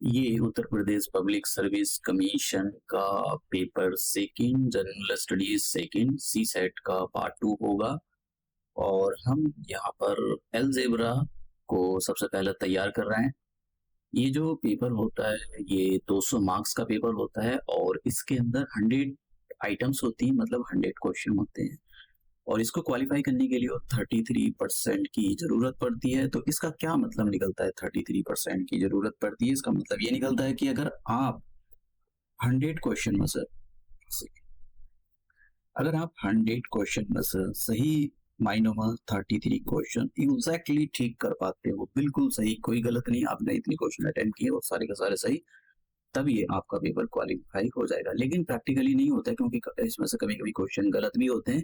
ये Uttar Pradesh public service commission का paper second general studies second CSAT का part 2 होगा। और हम यहाँ पर अलजेब्रा को सबसे पहले तैयार कर रहे हैं। ये जो पेपर होता है ये 200 मार्क्स का पेपर होता है और इसके अंदर 100 आइटम्स होती हैं, मतलब 100 क्वेश्चन होते हैं। और इसको क्वालिफाई करने के लिए 33% की जरूरत पड़ती है। तो इसका क्या मतलब निकलता है? 33% की जरूरत पड़ती है, इसका मतलब ये निकलता है कि अगर आप 100 क्वेश्चन में से अगर आप 100 क्वेश्चन में से सही मायनों में 33 क्वेश्चन एग्जैक्टली ठीक कर पाते हो, बिल्कुल सही, कोई गलत नहीं, आपने इतने क्वेश्चन अटेम्प्ट किए और सारे का सारे सही, तब ये आपका पेपर क्वालिफाई हो जाएगा। लेकिन प्रैक्टिकली नहीं होता है, क्योंकि इसमें से कभी कभी क्वेश्चन गलत भी होते हैं।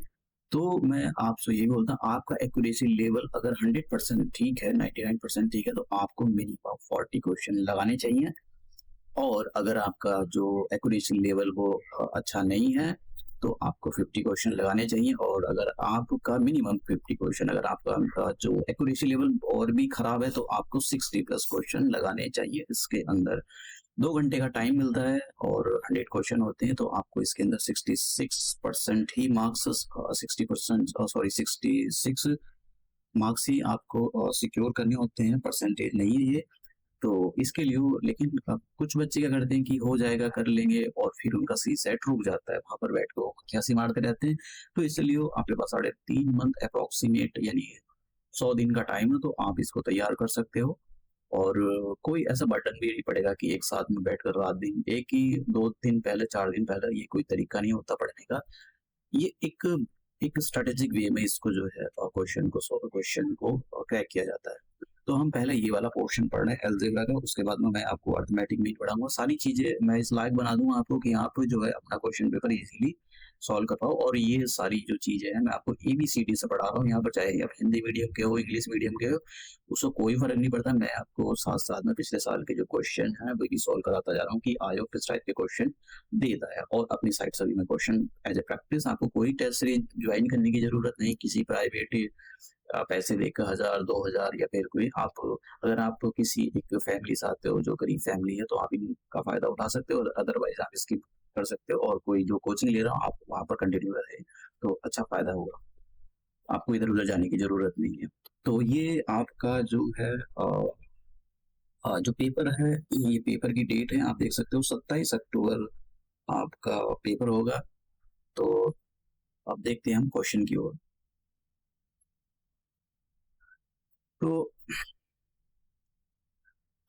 तो मैं आपसे ये बोलता हूँ, आपका एक्यूरेसी लेवल अगर 100% ठीक है, 99% ठीक है, तो आपको मिनिमम 40 क्वेश्चन लगाने चाहिए। और अगर आपका जो एक्यूरेसी लेवल वो अच्छा नहीं है तो आपको 50 क्वेश्चन लगाने चाहिए। और अगर आपका मिनिमम 50 क्वेश्चन, अगर आपका जो एक्यूरेसी लेवल और भी खराब है तो आपको 60+ क्वेश्चन लगाने चाहिए। इसके अंदर 2 घंटे का टाइम मिलता है और 100 क्वेश्चन होते हैं, तो आपको इसके अंदर 66% ही मार्क्स, 60% सॉरी 66 मार्क्स ही आपको सिक्योर करने होते हैं, परसेंटेज नहीं है ये। तो इसके लिए लेकिन कुछ बच्चे क्या करते हैं कि हो जाएगा, कर लेंगे, और फिर उनका सी सेट रुक जाता है, वहां पर बैठ के वो क्यासी मारते रहते हैं। तो इसलिए आपके पास 3.5 मंथ अप्रोक्सीमेट, यानी 100 दिन का टाइम है, तो आप इसको तैयार कर सकते हो। और कोई ऐसा बटन भी नहीं पड़ेगा कि एक साथ में बैठकर रात दिन, एक ही 2 दिन पहले 4 दिन पहले, ये कोई तरीका नहीं होता पढ़ने का। ये एक स्ट्रेटेजिक वे में इसको जो है क्वेश्चन को क्रैक किया जाता है। तो हम पहले ये वाला पोर्शन पढ़ रहे हैं अलजेब्रा का, उसके बाद में मैं आपको अर्थमेटिक मीन पढ़ाऊंगा। सारी चीजें मैं इस लायक बना दूंगा आपको कि आप जो है अपना क्वेश्चन पेपर इजीली सॉल्व कर पाओ। और ये सारी जो चीजें हैं मैं आपको ABCD से पढ़ा रहा हूँ यहाँ पर, चाहे आप हिंदी मीडियम के हो, इंग्लिश मीडियम के हो, उसको कोई फर्क नहीं पड़ता। मैं आपको साथ साथ में पिछले साल के जो क्वेश्चन है वो भी सॉल्व कराता जा रहा हूँ कि आयोग किस टाइप के क्वेश्चन देता है। और अपनी साइड से भी मैं क्वेश्चन एज ए प्रैक्टिस, आपको कोई टेस्ट सीरीज ज्वाइन करने की जरूरत नहीं, किसी प्राइवेट पैसे देकर 1000 2000 या फिर कोई आप, अगर आप किसी एक फैमिली से आते हो जो गरीब फैमिली है तो आप इनका फायदा उठा सकते हो, अदरवाइज आप स्किप कर सकते हो। और कोई जो कोचिंग ले रहा हो आप वहां पर कंटिन्यू रहे तो अच्छा फायदा होगा, आपको इधर उधर जाने की जरूरत नहीं है। तो ये आपका जो है जो पेपर है, ये पेपर की डेट है, आप देख सकते हो 27 अक्टूबर आपका पेपर होगा। तो अब देखते हैं हम क्वेश्चन की ओर। तो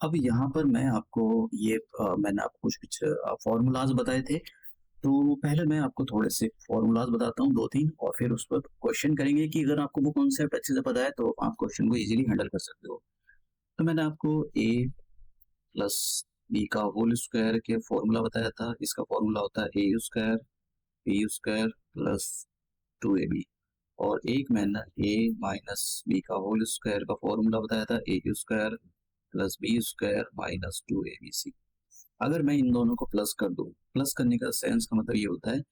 अब यहाँ पर मैं आपको मैंने आपको कुछ फॉर्मूलाज बताए थे। तो पहले मैं आपको थोड़े से फॉर्मूलाज बताता हूँ 2 3, और फिर उस पर क्वेश्चन करेंगे कि अगर आपको वो कॉन्सेप्ट अच्छे से पता है तो आप क्वेश्चन को इजीली हैंडल कर सकते हो। तो मैंने आपको A+B का होल स्क्वायर के फॉर्मूला बताया था। इसका फॉर्मूला होता है A² B² +2AB। और एक मैंने A-B का होल स्क्वायर का फॉर्मूला बताया था A² +B² -2ABC। अगर मैं इन दोनों को प्लस कर दूं, प्लस करने का सेंस का मतलब ये होता है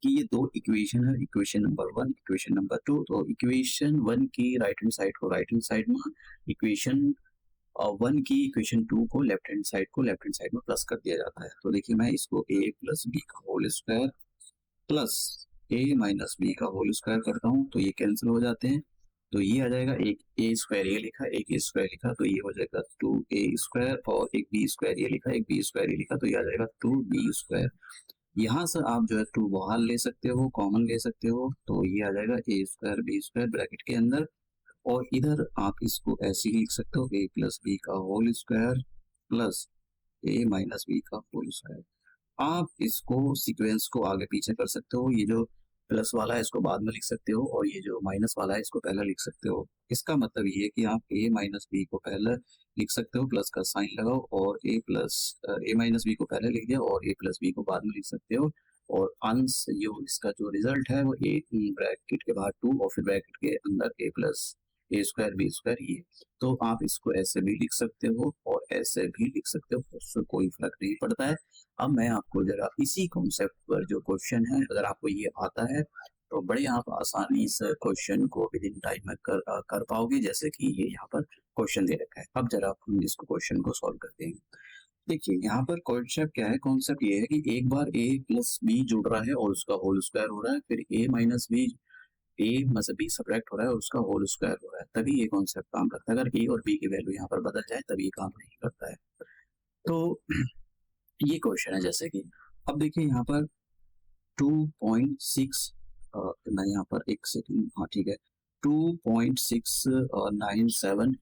कि ये 2 इक्वेशन है, इक्वेशन नंबर 1, इक्वेशन नंबर 2। तो इक्वेशन 1 की राइट हैंड साइड को राइट हैंड साइड में, इक्वेशन 1 की इक्वेशन 2 को लेफ्ट हैंड साइड में प्लस कर दिया जाता है। तो देखिए मैं इसको A+B का होल स्क्वायर प्लस A-B का होल स्क्वायर करता हूँ तो ये कैंसिल हो जाते हैं। तो ये आ जाएगा, एक A² ये लिखा, एक A² लिखा, तो ये हो जाएगा 2A², और एक B² ये लिखा, एक B² ये लिखा, तो ये आ जाएगा 2B²। यहाँ से आप जो है 2 बाहर ले सकते हो, कॉमन ले सकते हो, तो ये आ जाएगा A² B² ब्रैकेट के अंदर। और इधर आप इसको ऐसे ही लिख सकते हो A+B का होल स्क्वायर प्लस A-B का होल स्क्वायर। आप इसको सीक्वेंस को आगे पीछे कर सकते हो, ये जो प्लस वाला है इसको बाद में लिख सकते हो, और ये जो माइनस वाला है इसको पहले लिख सकते हो। इसका मतलब ये है कि आप A-B को पहले लिख सकते हो, प्लस का साइन लगाओ, और A-B को पहले लिख दिया और A+B को बाद में लिख सकते हो। और अंश जो इसका जो रिजल्ट है वो A ब्रैकेट के बाहर 2 और फिर ब्रैकेट के अंदर A+A² B² ये। तो आप इसको ऐसे भी लिख सकते हो और ऐसे भी लिख सकते हो, उससे कोई फर्क नहीं पड़ता है। अब मैं आपको जरा इसी कॉन्सेप्ट पर जो क्वेश्चन है, अगर आपको ये आता है तो बड़े आप आसानी से क्वेश्चन को विद इन टाइम में कर पाओगे, जैसे कि ये यहाँ पर क्वेश्चन दे रखा है। अब जरा हम इसको क्वेश्चन को सॉल्व करते हैं। देखिए यहाँ पर कॉन्सेप्ट क्या है, कॉन्सेप्ट ये है कि एक बार a प्लस बी जुड़ रहा है और उसका होल स्क्वायर हो रहा है, फिर a माइनस बी, a में से b सब्ट्रैक्ट हो रहा है और उसका होल स्क्वायर हो रहा है, तभी ये कॉन्सेप्ट काम करता है। अगर a और b की वैल्यू यहाँ पर बदल जाए तभी ये काम नहीं करता है। तो ये क्वेश्चन है जैसे कि अब देखिए यहाँ पर 2.6 मैं यहाँ पर एक सेकंड, हाँ ठीक है, 2.697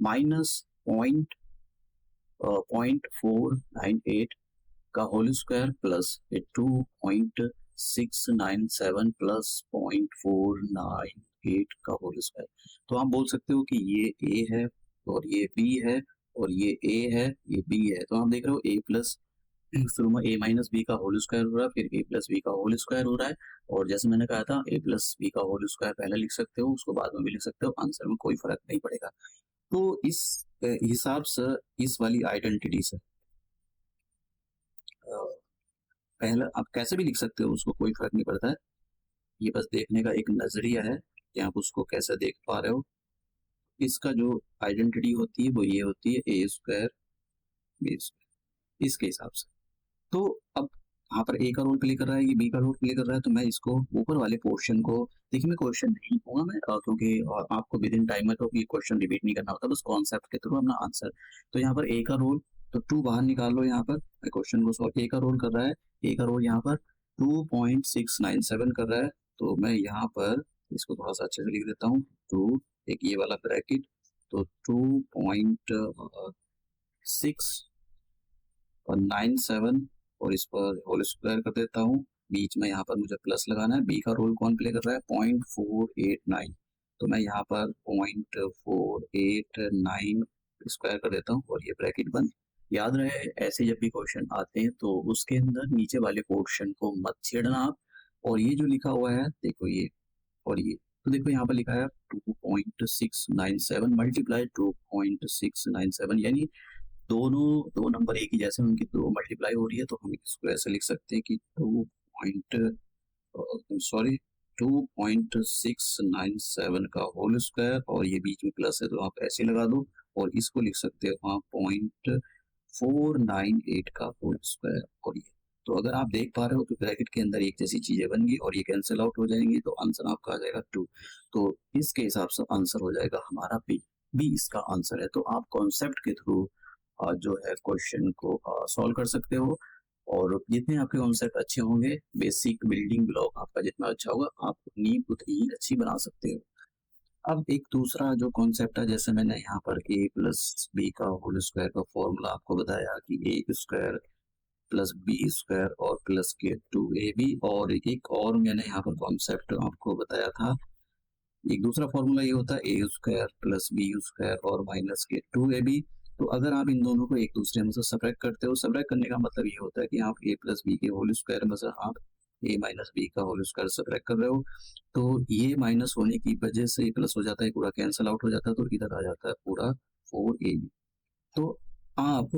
माइनस 0.498 का होल स्क्वायर प्लस 2.697 प्लस 0.498 का होल स्क्वायर। तो आप बोल सकते हो कि ये a है और ये b है और ये a है, ये b है। तो आप देख रहे हो a प्लस, शुरू में a माइनस बी का होल स्क्वायर हो रहा है, फिर a प्लस बी का होल स्क्वायर हो रहा है, और जैसे मैंने कहा था a प्लस बी का होल स्क्वायर पहले लिख सकते हो, उसको बाद में भी लिख सकते हो, आंसर में कोई फर्क नहीं पड़ेगा। तो इस हिसाब से इस वाली आइडेंटिटी से पहला आप कैसे भी लिख सकते हो, उसको कोई फर्क नहीं पड़ता है। ये बस देखने का एक नजरिया है कि आप उसको कैसे देख पा रहे हो। इसका जो आइडेंटिटी होती है वो ये होती है a स्क्वायर बी स्क्वायर, इसके हिसाब से। तो अब यहाँ पर a का रोल प्ले कर रहा है, ये b का रोल प्ले कर रहा है, तो मैं इसको ऊपर वाले पोर्शन को, देखिए मैं क्वेश्चन नहीं दूंगा मैं, क्योंकि आपको विद इन टाइम है तो ये क्वेश्चन रिपीट नहीं करना होता, बस कॉन्सेप्ट के थ्रू अपना आंसर। तो यहाँ पर a का रोल, तो 2 बाहर निकाल लो, यहाँ पर मैं क्वेश्चन को सॉल्व, a का रोल कर रहा है, a का रोल यहाँ पर 2.697 कर रहा है, तो मैं यहाँ पर इसको थोड़ा सा अच्छे से लिख देता हूँ, 2 एक ये वाला ब्रैकेट, तो 2.697 और इस पर होल स्क्वायर कर देता हूँ, बीच में यहाँ पर मुझे प्लस लगाना है। बी का रोल कौन प्ले कर रहा है, 0.489, तो मैं यहाँ पर 0.489 स्क्वायर कर देता हूँ और ये ब्रैकेट बंद। याद रहे ऐसे जब भी क्वेश्चन आते हैं तो उसके अंदर नीचे वाले पोर्शन को मत छेड़ना आप, और ये जो लिखा हुआ है देखो ये और ये, तो देखो यहाँ पर लिखा है 2.697 मल्टीप्लाई 2.697, यानी दोनों दो नंबर एक ही जैसे, उनकी दो मल्टीप्लाई हो रही है, तो हम इसको ऐसे लिख सकते हैं कि 2.697 का होल स्क्वायर और ये बीच में प्लस है तो आप ऐसे लगा दो, और इसको लिख सकते हो आप 0.498 का होल स्क्वायर। और ये तो अगर आप देख पा रहे हो तो ब्रैकेट के अंदर एक जैसी चीजें बन गई और ये कैंसिल आउट हो जाएंगी, तो आंसर आपका आ जाएगा 2। तो इसके हिसाब से आंसर हो जाएगा हमारा बी, बी इसका आंसर है। तो आप कॉन्सेप्ट के थ्रू जो है क्वेश्चन को सॉल्व कर सकते हो, और जितने आपके कॉन्सेप्ट अच्छे होंगे, बेसिक बिल्डिंग ब्लॉक आपका जितना अच्छा होगा, आप नींव उतनी ही अच्छी बना सकते हो। अब एक दूसरा जो कॉन्सेप्ट है, जैसे मैंने यहाँ पर a प्लस बी का होल स्क्वायर का फॉर्मूला आपको बताया कि a square plus B square और प्लस के 2ab, और एक और मैंने यहाँ पर कॉन्सेप्ट आपको बताया था, एक दूसरा फॉर्मूला ये होता है a square plus B square और माइनस के 2ab। तो अगर आप इन दोनों को एक दूसरे में से सब्ट्रैक्ट करते हो, सब्ट्रैक्ट करने का मतलब ये होता है कि आप a प्लस बी के होल स्क्वायर में से आप a माइनस बी का होल स्क्वायर सब्ट्रैक्ट कर रहे हो, तो ये माइनस होने की वजह से ये प्लस हो जाता है, पूरा कैंसिल आउट हो जाता है, तो इधर आ जाता है पूरा 4ab। तो आप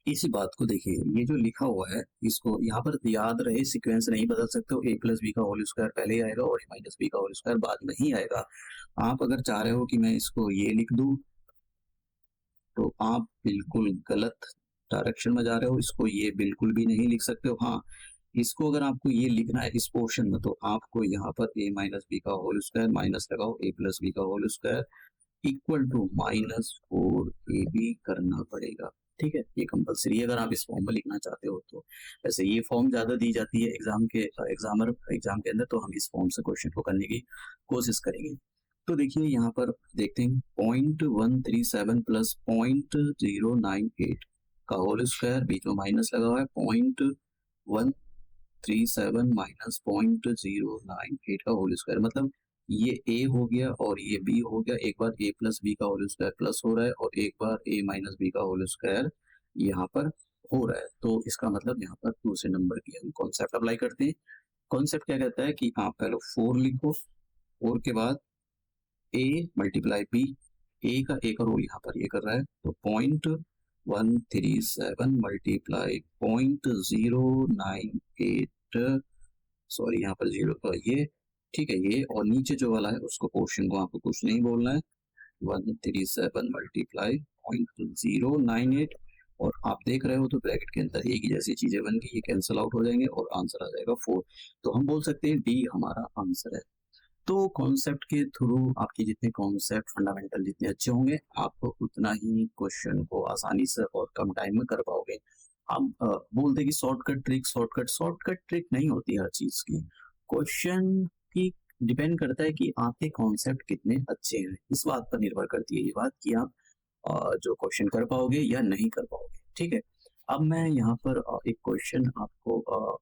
इसी बात को देखिए, ये जो लिखा हुआ है इसको यहाँ पर याद रहे, सीक्वेंस नहीं बदल सकते हो, a प्लस बी का होल स्क्वायर पहले ही आएगा और a माइनस बी का होल स्क्वायर बाद में ही आएगा। आप अगर चाह रहे हो कि मैं इसको ये लिख दूं तो आप बिल्कुल गलत डायरेक्शन में जा रहे हो, इसको ये बिल्कुल भी नहीं लिख सकते हो। हाँ, इसको अगर आपको ये लिखना है इस पोर्शन में, तो आपको यहाँ पर a माइनस बी का होल स्क्वायर माइनस लगाओ a प्लस बी का whole square equal to -4ab करना पड़ेगा। ठीक है, ये कंपलसरी है अगर आप इस फॉर्म में लिखना चाहते हो तो। वैसे ये फॉर्म ज्यादा दी जाती है एग्जाम के अंदर, तो हम इस फॉर्म से क्वेश्चन को करने की कोशिश करेंगे। तो देखिए यहाँ पर देखते हैं 0.137 प्लस 0.098 का होल स्क्वायर, बीच में माइनस लगा हुआ है, 0.137 माइनस 0.098 का होल स्क्वायर, मतलब ये a हो गया और ये b हो गया। एक बार a प्लस बी का होल स्क्वायर प्लस हो रहा है और एक बार a माइनस बी का होल स्क्वायर यहाँ पर हो रहा है, तो इसका मतलब यहाँ पर दूसरे नंबर की हम कॉन्सेप्ट अप्लाई करते हैं। कॉन्सेप्ट क्या कहता है कि आप पहले 4 लिखो, 4 के बाद a मल्टीप्लाई b, a का रोल यहाँ पर ये कर रहा है, तो 0.137 मल्टीप्लाई 0.098, सॉरी यहाँ पर जीरो का ये, ठीक है, ये और नीचे जो वाला है उसको पोर्शन को आपको कुछ नहीं बोलना है, 137 मल्टीप्लाई 0.098 और आप देख रहे हो तो ब्रैकेट के अंदर एक ही जैसी चीजें बन गई, ये कैंसिल आउट हो जाएंगे और आंसर आ जाएगा 4। तो हम बोल सकते हैं डी हमारा आंसर है। तो कॉन्सेप्ट के थ्रू आपके जितने कॉन्सेप्ट फंडामेंटल जितने अच्छे होंगे, आप उतना ही क्वेश्चन को आसानी से और कम टाइम में कर पाओगे। हम बोलते हैं कि शॉर्टकट ट्रिक नहीं होती हर चीज की। क्वेश्चन की डिपेंड करता है कि आपके कॉन्सेप्ट कितने अच्छे हैं, इस बात पर निर्भर करती है ये बात कि आप जो क्वेश्चन कर पाओगे या नहीं कर पाओगे। ठीक है, अब मैं यहाँ पर एक क्वेश्चन आपको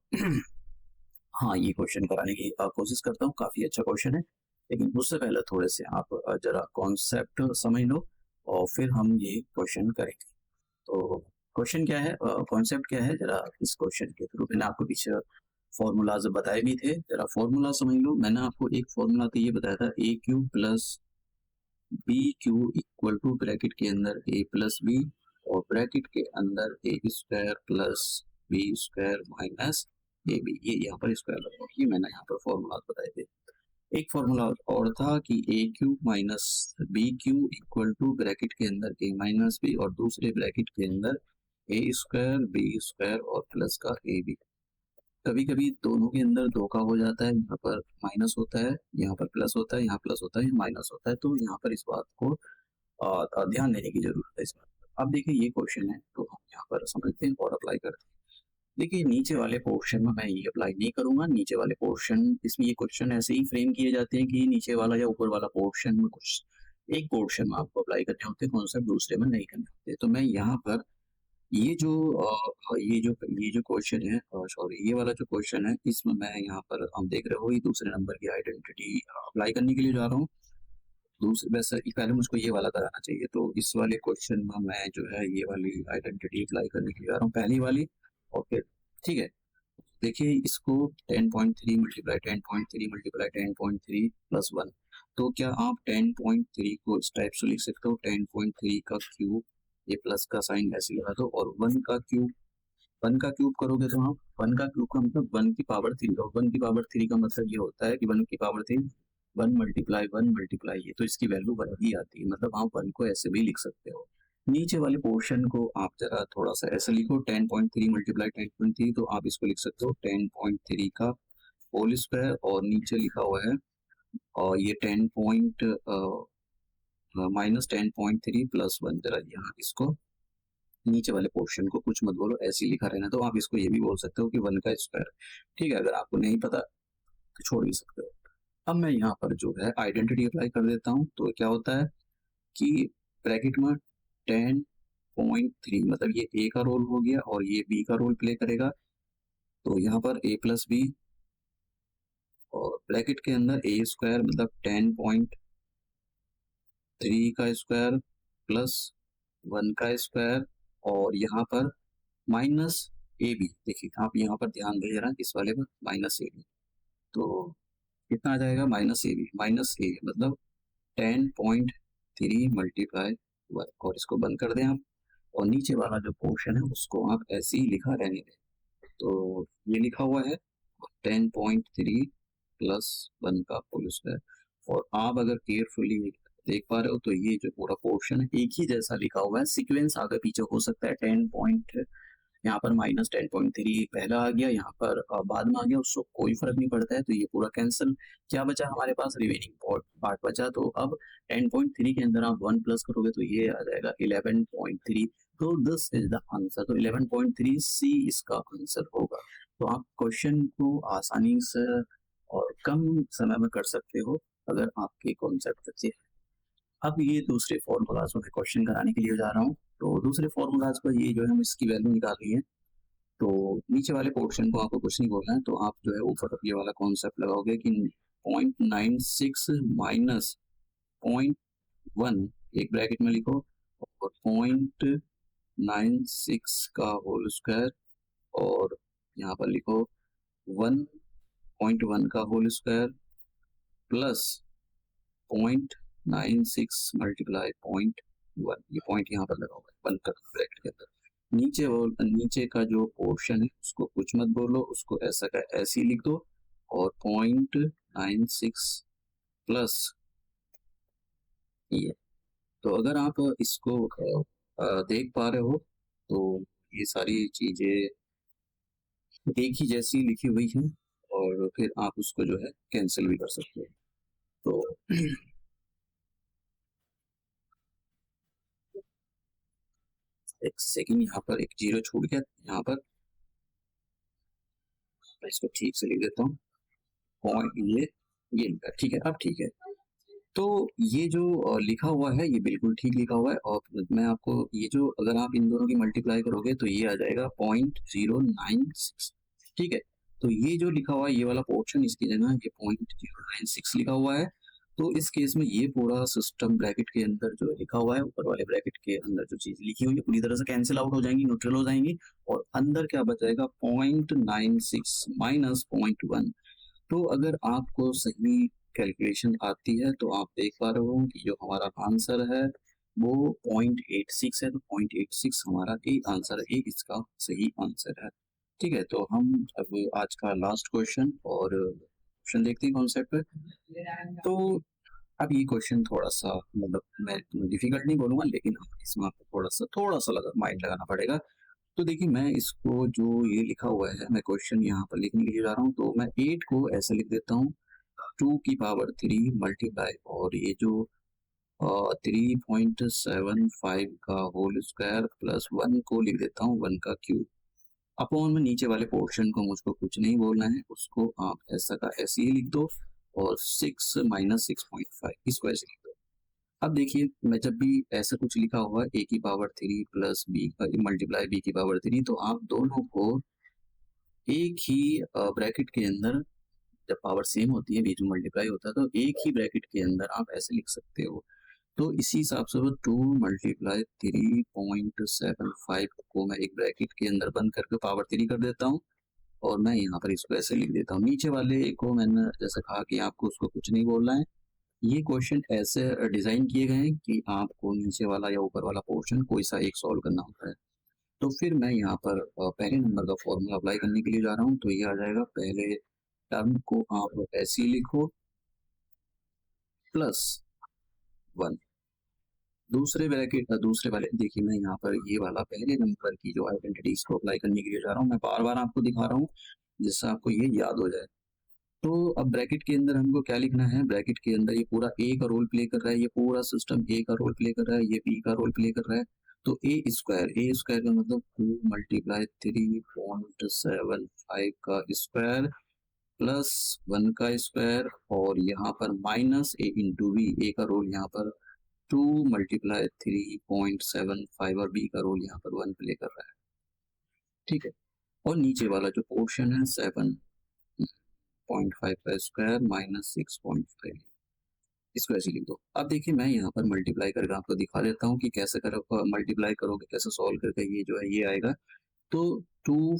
हाँ, ये क्वेश्चन कराने की कोशिश करता हूँ, काफी अच्छा क्वेश्चन है। लेकिन उससे पहले थोड़े से आप जरा कॉन्सेप्ट समझ लो और फिर हम ये क्वेश्चन करेंगे। तो क्वेश्चन क्या है, कॉन्सेप्ट क्या है, जरा इस क्वेश्चन के थ्रू मैंने आपको पीछे फॉर्मूलाज बताए भी थे, जरा फॉर्मूला समझ लो। मैंने आपको एक फॉर्मूला तो ये बताया था, A cube plus B cube equal to bracket के अंदर ए प्लस बी और ब्रैकेट के अंदर A square plus B square minus A B, ये यहाँ पर स्क्वायर लगाओ, ये मैंने यहाँ पर फॉर्मूला बताए थे। एक फॉर्मूला और था कि A cube minus B cube equal to bracket के अंदर ए माइनस बी और दूसरे ब्रैकेट के अंदर ए स्क्वायर बी स्क्वायर और प्लस का ए बी। कभी कभी दोनों के अंदर धोखा हो जाता है, यहाँ पर माइनस होता है, यहाँ पर प्लस होता है, यहाँ प्लस होता है, यहाँ माइनस होता है, तो यहाँ पर इस बात को ध्यान देने की जरूरत है इस बात पर। अब देखिए ये क्वेश्चन है तो हम यहाँ पर समझते हैं और अप्लाई करते हैं। देखिए नीचे वाले पोर्शन में मैं ये अप्लाई नहीं करूंगा, नीचे वाले पोर्शन, इसमें ये क्वेश्चन ऐसे ही फ्रेम किए जाते हैं कि नीचे वाला या ऊपर वाला पोर्शन में कुछ एक पोर्शन में आपको अप्लाई करने होते हैं कॉन्सेप्ट, दूसरे में नहीं करने होते। तो मैं यहाँ पर ये जो ये जो क्वेश्चन है, सॉरी ये वाला जो क्वेश्चन है, इसमें मैं यहाँ पर हम देख रहे हो ये दूसरे नंबर की आइडेंटिटी अप्लाई करने के लिए जा रहा हूँ। दूसरे वैसे पहले मुझको ये वाला कराना चाहिए, तो इस वाले क्वेश्चन में मैं जो है ये वाली आइडेंटिटी अप्लाई करने के लिए जा रहा हूँ, पहली वाली। और फिर ठीक है, देखिए इसको 10.3 मल्टीप्लाई 10.3 मल्टीप्लाई 10.3 प्लस 1, तो क्या आप 10.3 को इस टाइप से लिख सकते हो, 10.3 का क्यूब, ये प्लस का साइन ऐसे लगा दो, और 1 का क्यूब करोगे तो आप 1 का क्यूब का मतलब 1 की पावर 3 का, 1 की पावर 3 का मतलब ये होता है कि 1 की पावर 3 1 मल्टीप्लाई 1 मल्टीप्लाई ये, तो इसकी वैल्यू 1 ही आती है, मतलब आप 1 को ऐसे भी लिख सकते हो। नीचे वाले पोर्शन को आप जरा थोड़ा सा ऐसे लिखो, 10.3 मल्टीप्लाई 10.3, तो आप इसको लिख सकते हो 10.3 का होल स्क्वायर, और नीचे लिखा हुआ है और ये 10 पॉइंट माइनस 10.3 प्लस 1, जरा यहाँ इसको नीचे वाले पोर्शन को कुछ मत बोलो, ऐसे ही लिखा रहना। तो आप इसको ये भी बोल सकते हो कि 1 का स्क्वायर, ठीक है, अगर आपको नहीं पता तो छोड़ भी सकते हो। अब मैं यहाँ पर जो है आइडेंटिटी अप्लाई कर देता हूँ, तो क्या होता है कि ब्रैकेट में 10.3 मतलब ये ए का रोल हो गया और ये बी का रोल प्ले करेगा, तो यहाँ पर ए प्लस बी और ब्रैकेट के अंदर ए स्क्वायर मतलब 10.3 का स्क्वायर प्लस 1 का स्क्वायर, और यहाँ पर माइनस ए बी, देखिए आप यहाँ पर ध्यान दे जरा इस वाले पर, माइनस ए बी, तो कितना आ जाएगा, माइनस ए बी माइनस ए मतलब 10.3 मल्टीप्लाई 1, और इसको बंद कर दें आप, और नीचे वाला जो पोर्शन है उसको आप ऐसे ही लिखा रहने दें। तो ये लिखा हुआ है 10.3 प्लस 1 का होल स्क्वायर, और आप अगर केयरफुली देख पा रहे हो तो ये जो पूरा पोर्शन है एक ही जैसा लिखा हुआ है, सीक्वेंस आगे पीछे हो सकता है, 10 पॉइंट यहाँ पर माइनस 10.3 पहला आ गया, यहाँ पर बाद में आ गया, उसको कोई फर्क नहीं पड़ता है, तो ये पूरा कैंसिल। क्या बचा हमारे पास, रिमेनिंग पार्ट बचा, तो अब 10.3 के अंदर आप 1 प्लस करोगे तो ये आ जाएगा 11.3, तो दिस इज द आंसर, तो 11.3 सी इसका आंसर होगा। तो आप क्वेश्चन को आसानी से और कम समय में कर सकते हो अगर आपके कॉन्सेप्ट अच्छे हैं। अब ये दूसरे फॉर्मूलाज में क्वेश्चन कराने के लिए जा रहा हूँ, तो दूसरे फॉर्मूलाज पर ये जो है हम इसकी वैल्यू निकाली है, तो नीचे वाले पोर्शन को आपको कुछ नहीं बोलना है, तो आप जो है ऊपर ये वाला कॉन्सेप्ट लगाओगे कि 0.96 माइनस 0.1 एक ब्रैकेट में लिखो, और 0.96 का होल स्क्वायर, और यहाँ पर लिखो 1.1 का होल स्क्वायर प्लस 0.96 मल्टीप्लाई 0.1, ये पॉइंट यहाँ पर लगा हुआ है बंद कर ब्रैकेट के अंदर। नीचे का जो पोर्शन है उसको कुछ मत बोलो, उसको ऐसा का ऐसे ही लिख दो, और 0.96 प्लस ये, तो अगर आप इसको देख पा रहे हो तो ये सारी चीज़ें एक ही जैसी लिखी हुई हैं और फिर आप उसको जो है कैंसिल भी कर सकते हो। तो एक सेकंड, यहाँ पर एक जीरो छूट गया, यहाँ पर मैं इसको ठीक से लिख देता हूँ। पॉइंट ये लिखा, ठीक है, अब ठीक है। तो ये जो लिखा हुआ है ये बिल्कुल ठीक लिखा हुआ है, और मैं आपको ये जो अगर आप इन दोनों की मल्टीप्लाई करोगे तो ये आ जाएगा 0.096, ठीक है। तो ये जो लिखा हुआ है ये वाला पोर्शन, इसकी जगह ये 0.096 लिखा हुआ है। तो इस केस में ये पूरा सिस्टम ब्रैकेट के अंदर जो लिखा हुआ है, ऊपर वाले ब्रैकेट के अंदर जो चीज लिखी हुई है पूरी तरह से कैंसिल आउट हो जाएंगी, न्यूट्रल हो जाएंगी, और अंदर क्या बच जाएगा 0.96 माइनस 0.1। तो अगर आपको सही कैलकुलेशन आती है तो आप देख पा रहे हो कि जो हमारा आंसर है वो 0.86 है, तो 0.86 हमारा ए आंसर है, ए इसका सही आंसर है। ठीक है, तो हम अब आज का लास्ट क्वेश्चन और क्वेश्चन देखते हैं कॉन्सेप्ट पे। तो अब ये क्वेश्चन थोड़ा सा मतलब मैं डिफिकल्ट नहीं बोलूंगा, लेकिन हाँ, इसमें आपको थोड़ा सा लगा माइंड लगाना पड़ेगा। तो देखिए, मैं इसको जो ये लिखा हुआ है मैं क्वेश्चन यहाँ पर लिखने के लिए जा रहा हूँ, तो मैं 8 को ऐसे लिख देता हूँ 2 की पावर 3 मल्टीप्लाई, और ये जो 3.75 का होल स्क्वायर प्लस 1 को लिख देता हूँ 1 का क्यूब, अपॉन में नीचे वाले पोर्शन को मुझको कुछ नहीं बोलना है, उसको आप ऐसा का ऐसे ही लिख दो, और 6 माइनस 6.5 इसको ऐसे लिख दो। अब देखिए, मैं जब भी ऐसा कुछ लिखा हुआ a की power 3 plus B multiply b की पावर 3, तो आप दोनों को एक ही ब्रैकेट के अंदर, जब पावर सेम होती है बीच में मल्टीप्लाई होता है, तो एक ही ब्रैकेट के अंदर आप ऐसे लिख सकते हो। तो इसी हिसाब से वो 2 मल्टीप्लाई 3.75 को मैं एक ब्रैकेट के अंदर बंद करके पावर 3 कर देता हूँ, और मैं यहाँ पर इसको ऐसे लिख देता हूँ। नीचे वाले को मैंने जैसे कहा कि आपको उसको कुछ नहीं बोलना है। ये क्वेश्चन ऐसे डिजाइन किए गए हैं कि आपको नीचे वाला या ऊपर वाला पोर्शन कोई सा एक सॉल्व करना होता है। तो फिर मैं यहाँ पर पहले नंबर का फॉर्मूला अप्लाई करने के लिए जा रहा हूँ, तो ये आ जाएगा, पहले टर्म को आप ऐसे ही लिखो प्लस 1, दूसरे ब्रैकेट दूसरे वाले, देखिए मैं यहाँ पर ये वाला पहले नंबर की जो आइडेंटिटी इसको अप्लाई करने के लिए जा रहा हूँ, मैं बार बार आपको दिखा रहा हूँ जिससे आपको ये याद हो जाए। तो अब ब्रैकेट के अंदर हमको क्या लिखना है, ब्रैकेट के अंदर ये पूरा ए का रोल प्ले कर रहा है, ये पूरा सिस्टम ए का रोल प्ले कर रहा है, ये बी का रोल प्ले कर रहा है। तो ए स्क्वायर का मतलब 2 मल्टीप्लाई 3.75 का स्क्वायर प्लस 1 का स्क्वायर, और यहाँ पर माइनस ए इंटू बी, ए का रोल यहाँ पर 2 मल्टीप्लाई 3.75 और बी का रोल यहाँ पर 1 प्ले कर रहा है। ठीक है, और नीचे वाला जो पोर्शन है 7.5 का स्क्वायर माइनस 6.5, इसको ऐसे लिख दो। अब देखिए, मैं यहाँ पर मल्टीप्लाई करके आपको दिखा देता हूँ कि कैसे मल्टीप्लाई करोगे, कैसे सॉल्व करके ये जो है ये आएगा। तो 2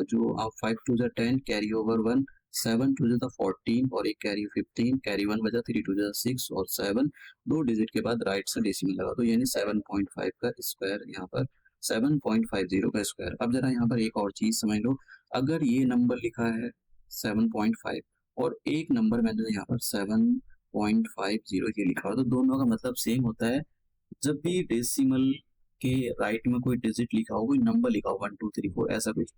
जो आप 5 टू ज़ा 10 कैरी ओवर 1, 7 टू ज़ा 14 और एक कैरी 15, कैरी 1 बचा, 3 टू ज़ा 6 और 7, 2 डिजिट के बाद राइट से डेसिमल लगा दो, यानी 7.5 का स्क्वायर यहाँ पर 7.50 का स्क्वायर। अब जरा यहाँ पर एक और चीज समझ लो, अगर ये नंबर लिखा है 7.5 और एक नंबर मैंने यहाँ पर 7.50 ये लिखा हो, तो दोनों का मतलब सेम होता है। जब भी डेसिमल के राइट में कोई डिजिट लिखा हो, कोई नंबर लिखा हो 1 2 3 4 ऐसा कुछ,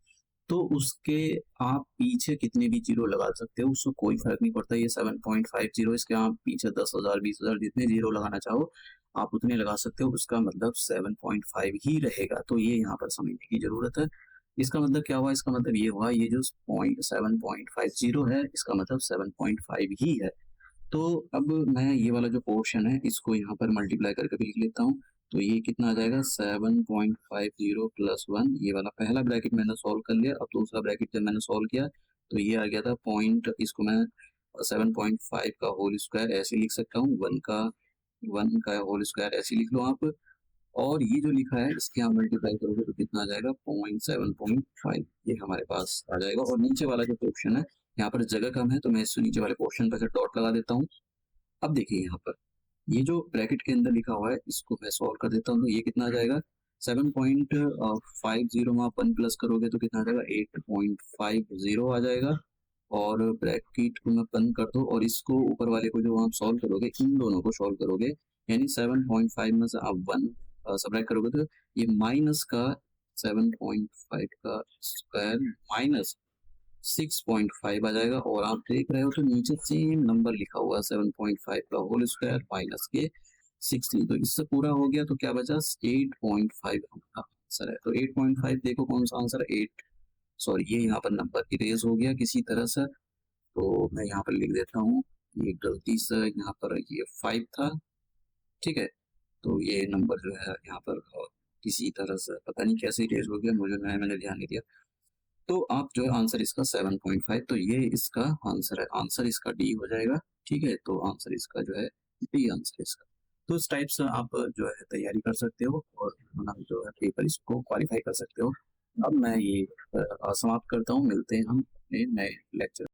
तो उसके आप पीछे कितने भी जीरो लगा सकते हो, उससे कोई फर्क नहीं पड़ता। ये 7.50, इसके आप पीछे 10,000 20,000 जितने जीरो लगाना चाहो आप उतने लगा सकते हो, उसका मतलब 7.5 ही रहेगा। तो ये यहाँ पर समझने की जरूरत है। इसका मतलब क्या हुआ, इसका मतलब ये हुआ, ये जो 7.50 है इसका मतलब 7.5 ही है। तो अब मैं ये वाला जो पोर्शन है इसको यहाँ पर मल्टीप्लाई करके भी लिख लेता हूँ। तो ये कितना आ जाएगा, 7.50 प्लस 1, ये वाला पहला ब्रैकेट मैंने सॉल्व कर लिया। अब दूसरा ब्रैकेट जब मैंने सॉल्व किया तो ये आ गया था पॉइंट, इसको मैं 7.5 का होल स्क्वायर ऐसे लिख सकता हूँ, 1 का होल स्क्वायर ऐसे लिख लो आप, और ये जो लिखा है इसके आप मल्टीप्लाई करोगे तो कितना आ जाएगा 0.7.5, ये हमारे पास आ जाएगा। और नीचे वाला जो पोर्शन है यहाँ पर जगह कम है, तो मैं इस नीचे वाले पोर्शन पर डॉट लगा देता हूँ। अब देखिए यहाँ पर ये जो ब्रैकेट के अंदर लिखा हुआ है इसको मैं सॉल्व कर देता हूँ, तो ये कितना आ जाएगा 7.50 में आप 1 प्लस करोगे तो कितना आ जाएगा 8.50 आ जाएगा, और ब्रैकेट को मैं बंद कर दो, और इसको ऊपर वाले को जो आप सॉल्व करोगे इन दोनों को सॉल्व करोगे, यानी 7.5 में से आप 1 सब्ट्रैक्ट करोगे तो ये माइनस का 7.5 का स्क्वायर माइनस 6.5 आ जाएगा, और आप देख रहे हो तो नीचे सेम नंबर लिखा हुआ है 7.5 का होल स्क्वायर माइनस के 16। तो इससे पूरा हो गया तो क्या बचा 8.5 हमारा आंसर है। तो 8.5 देखो कौन सा आंसर है 8, सॉरी ये यहाँ पर नंबर इरेज हो गया किसी तरह से, तो मैं यहाँ पर लिख देता हूँ, ये गलती से यहाँ पर ये 5 था, ठीक है। तो ये नंबर जो है यहाँ पर किसी तरह से पता नहीं कैसे इरेज हो गया, मैंने ध्यान नहीं दिया। तो आप जो है आंसर इसका 7.5, तो ये इसका आंसर है, आंसर इसका डी हो जाएगा, ठीक है। तो आंसर इसका जो है डी आंसर इसका। तो इस टाइप से आप जो है तैयारी कर सकते हो और अपना जो है पेपर इसको क्वालिफाई कर सकते हो। अब मैं ये समाप्त करता हूँ, मिलते हैं हम अपने नए लेक्चर।